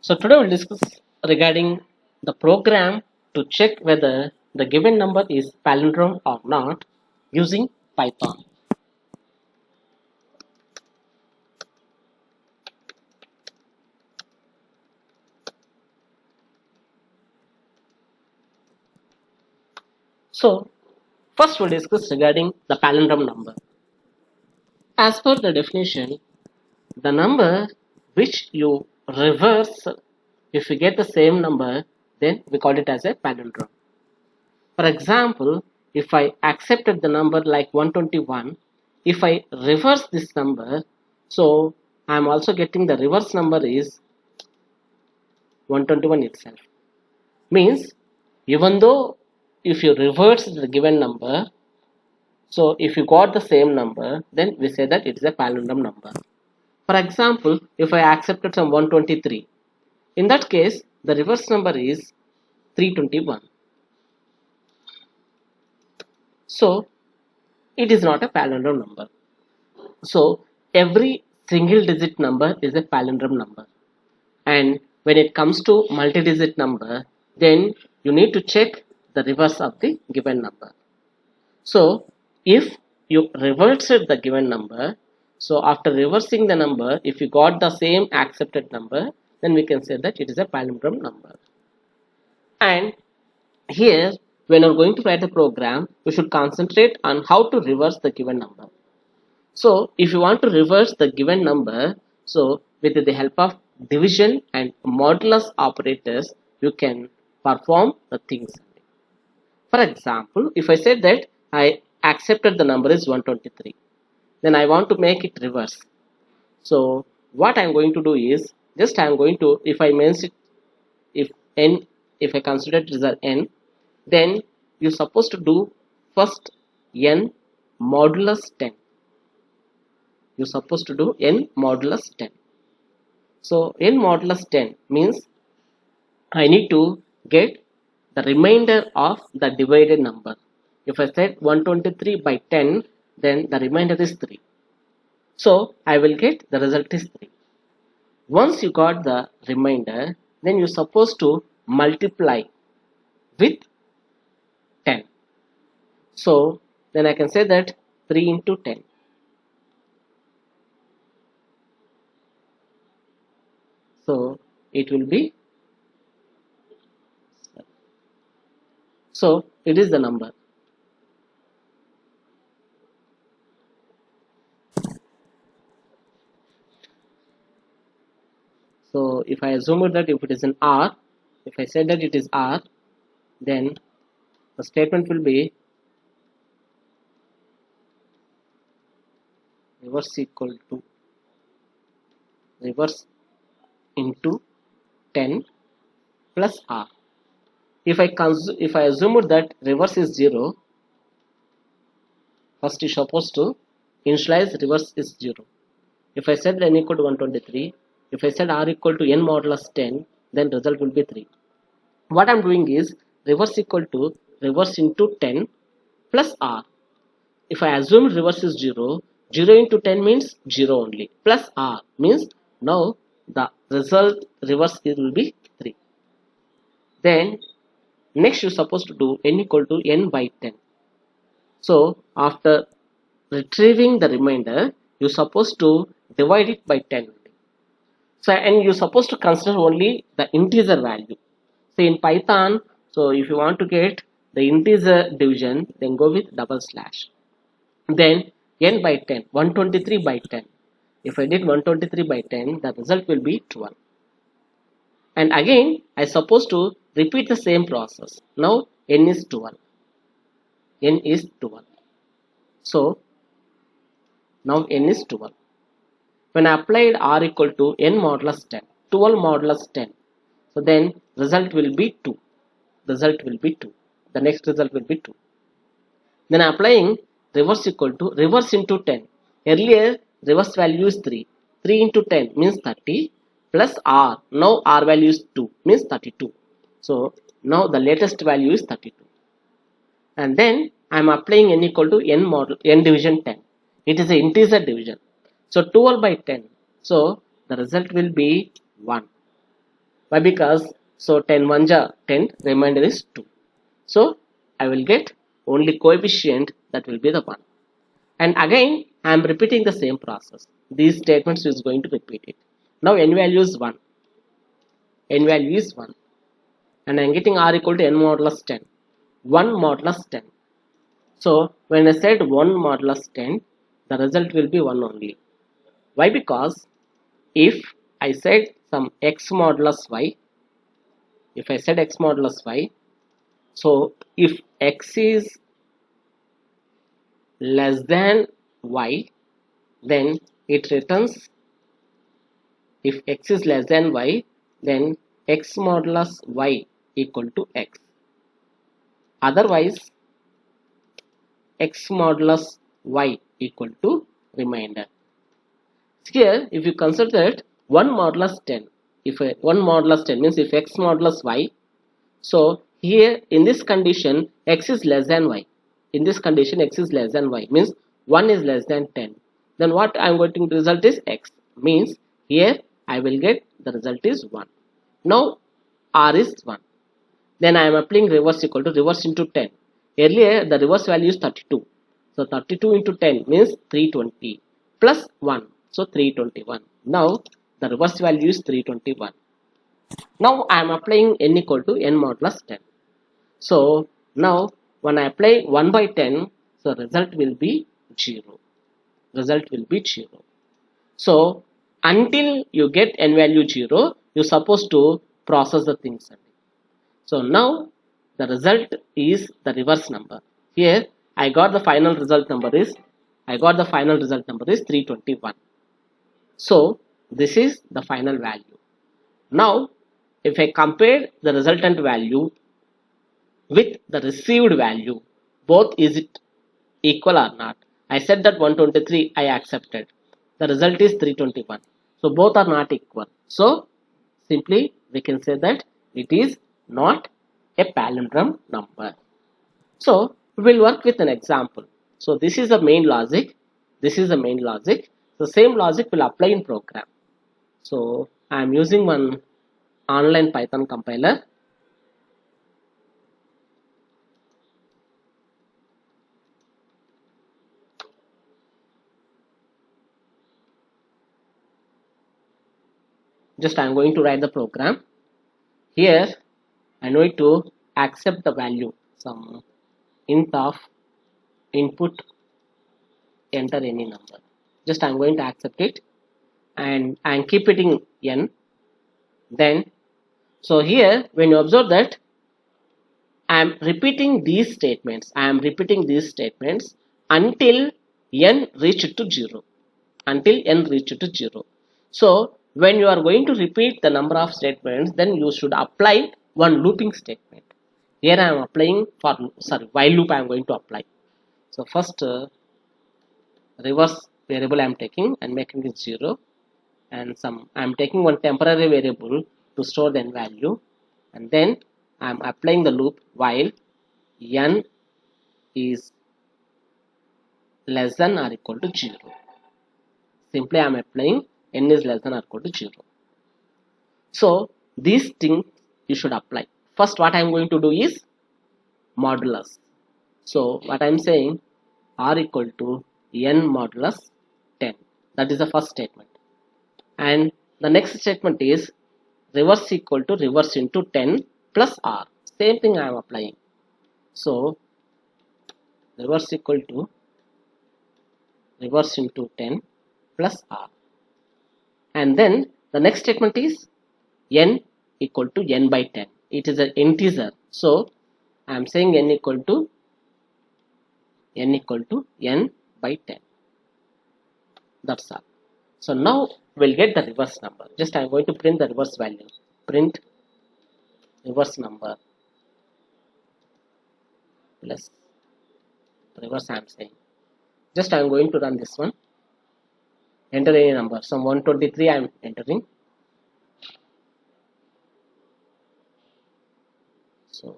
So today we'll discuss regarding the program to check whether the given number is palindrome or not using Python. So first we'll discuss regarding the palindrome number. As per the definition, the number which you reverse, if you get the same number, then we call it as a palindrome. For example, if I accepted the number like 121, if I reverse this number, so I am also getting the reverse number is 121 itself. Means even though if you reverse the given number, so if you got the same number, then we say that it is a palindrome number. For example, if I accepted some 123, in that case the reverse number is 321. So it is not a palindrome number. So every single digit number is a palindrome number. And when it comes to multi-digit number, then you need to check the reverse of the given number. So if you reversed the given number, so after reversing the number, if you got the same accepted number, then we can say that it is a palindrome number. And here, when you're going to write a program, you should concentrate on how to reverse the given number. So if you want to reverse the given number, so with the help of division and modulus operators, you can perform the things. For example, if I said that I accepted the number is 123, then I want to make it reverse. So what I'm going to do is, just I'm going to, if I means it, if I consider it as an n, then you're supposed to do first n modulus 10. You're supposed to do n modulus 10. So n modulus 10 means I need to get the remainder of the divided number. If I said 123 by 10, then the remainder is 3. So I will get the result is 3. Once you got the remainder, then you're supposed to multiply with 10. So then I can say that 3 into 10. So it will be, so it is the number. So if I assume that if it is an R, if I say that it is R, then the statement will be reverse equal to reverse into 10 plus R. If I assume that reverse is 0, first is supposed to initialize reverse is 0. If I said n equal to 123, if I said R equal to n modulus 10, then result will be 3. What I'm doing is reverse equal to reverse into 10 plus R. If I assume reverse is 0, 0 into 10 means 0 only, plus R means now the result reverse will be 3. Then next you're supposed to do n equal to n by 10. So after retrieving the remainder, you're supposed to divide it by 10. So and you're supposed to consider only the integer value. So in Python, so if you want to get the integer division, then go with double slash. Then n by 10, 123 by 10. If I did 123 by 10, the result will be 12. And again, I supposed to repeat the same process. Now n is 12. N is 12. So now n is 12. When I applied R equal to n modulus 10, 12 modulus 10. So then result will be 2. Result will be 2. The next result will be 2. Then applying reverse equal to reverse into 10. Earlier reverse value is 3. 3 into 10 means 30 plus R. Now R value is 2 means 32. So now the latest value is 32. And then I am applying n equal to n division 10. It is an integer division. So 12 by 10. So the result will be 1. Why? Because so 10 1 ja 10, remainder is 2. So I will get only coefficient, that will be the 1. And again I am repeating the same process. These statements is going to repeat it. Now n value is 1. N value is 1. And I am getting r equal to n modulus 10. 1 modulus 10. So when I said 1 modulus 10, the result will be 1 only. Why? Because if I said some x modulus y, if I said x modulus y, so if x is less than y, then it returns, if x is less than y, then x modulus y equal to x. Otherwise, x modulus y equal to remainder. Here, if you consider that 1 modulus 10, if 1 modulus 10 means if x modulus y, so here in this condition x is less than y. In this condition x is less than y means 1 is less than 10. Then what I am going to result is x, means here I will get the result is 1. Now r is 1. Then I am applying reverse equal to reverse into 10. Earlier the reverse value is 32. So 32 into 10 means 320 plus 1. So 321. Now the reverse value is 321. Now I am applying n equal to n modulus 10. So now when I apply 1 by 10, so result will be 0. Result will be 0. So until you get n value 0, you are supposed to process the things. So now the result is the reverse number. Here I got the final result number is 321. So this is the final value. Now if I compare the resultant value with the received value, both is it equal or not? I said that 123 I accepted. The result is 321. So both are not equal. So simply we can say that it is not a palindrome number. So we will work with an example. So this is the main logic. This is the main logic. The same logic will apply in program. So I am using one online Python compiler. Just I am going to write the program. Here I need to accept the value, some int of input, enter any number. Just I am going to accept it and I am keep hitting n. Then so here when you observe that I am repeating these statements. I am repeating these statements until n reach to 0. Until n reach to 0. So when you are going to repeat the number of statements, then you should apply one looping statement. Here I am applying for while loop I am going to apply. So first reverse variable I am taking and making it 0, and some I am taking one temporary variable to store the n value, and then I am applying the loop while n is less than or equal to 0. Simply I am applying n is less than or equal to 0. So these things you should apply. First what I am going to do is modulus. So what I am saying, r equal to n modulus 10. That is the first statement. And the next statement is reverse equal to reverse into 10 plus r. Same thing I am applying. So reverse equal to reverse into 10 plus r. And then the next statement is n equal to n by 10. It is an integer. So I am saying n equal to n by 10. That's all. So now we'll get the reverse number. Just I am going to print the reverse value. Print reverse number plus reverse I am saying. Just I am going to run this one. Enter any number. Some 123 I am entering. So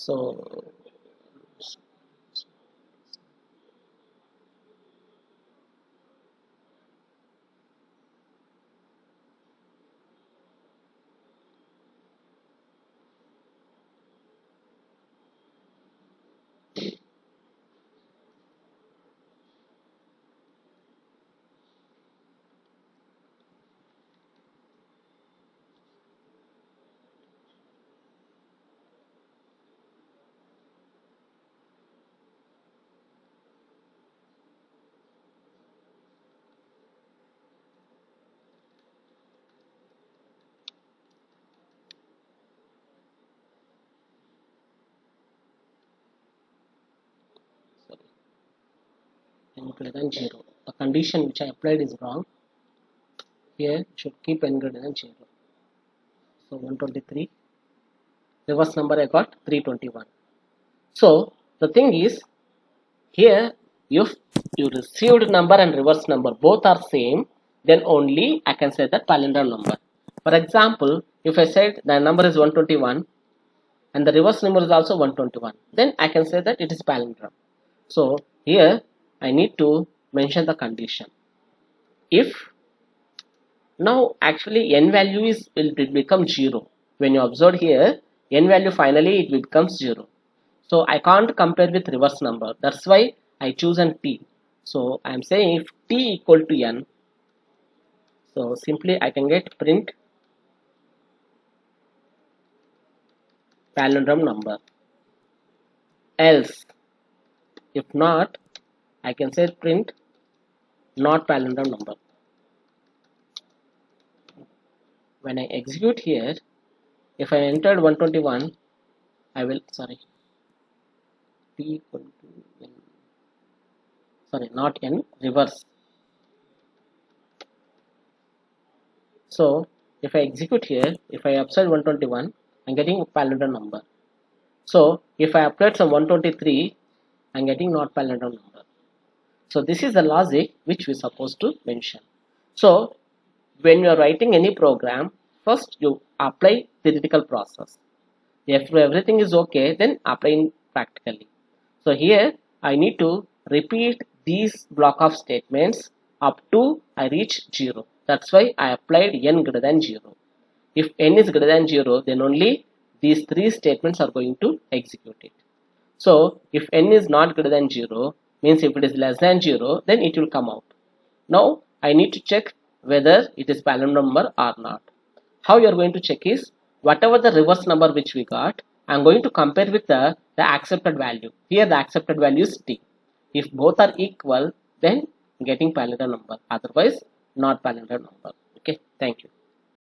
So n greater than 0. The condition which I applied is wrong. Here should keep n greater than 0. So 123. Reverse number I got 321. So the thing is, here if you received number and reverse number both are same, then only I can say that palindrome number. For example, if I said the number is 121 and the reverse number is also 121, then I can say that it is palindrome. So here I need to mention the condition. If now actually n value will become 0. When you observe here, n value finally it becomes 0. So I can't compare with reverse number. That's why I choose an t. So I am saying if t equal to n, so simply I can get print palindrome number. Else, if not, I can say print not palindrome number. When I execute here, if I entered 121, I will t equal to n, not n, reverse. So if I execute here, if I upside 121, I'm getting palindrome number. So if I applied some 123, I'm getting not palindrome number. So this is the logic which we're supposed to mention. So when you are writing any program, first you apply theoretical process. If everything is okay, then applying practically. So here I need to repeat these block of statements up to I reach 0. That's why I applied n greater than 0. If n is greater than 0, then only these three statements are going to execute it. So if n is not greater than 0, means if it is less than 0, then it will come out. Now I need to check whether it is palindrome number or not. How you are going to check is, whatever the reverse number which we got, I am going to compare with the accepted value. Here the accepted value is t. If both are equal, then getting palindrome number. Otherwise, not palindrome number. Okay, thank you.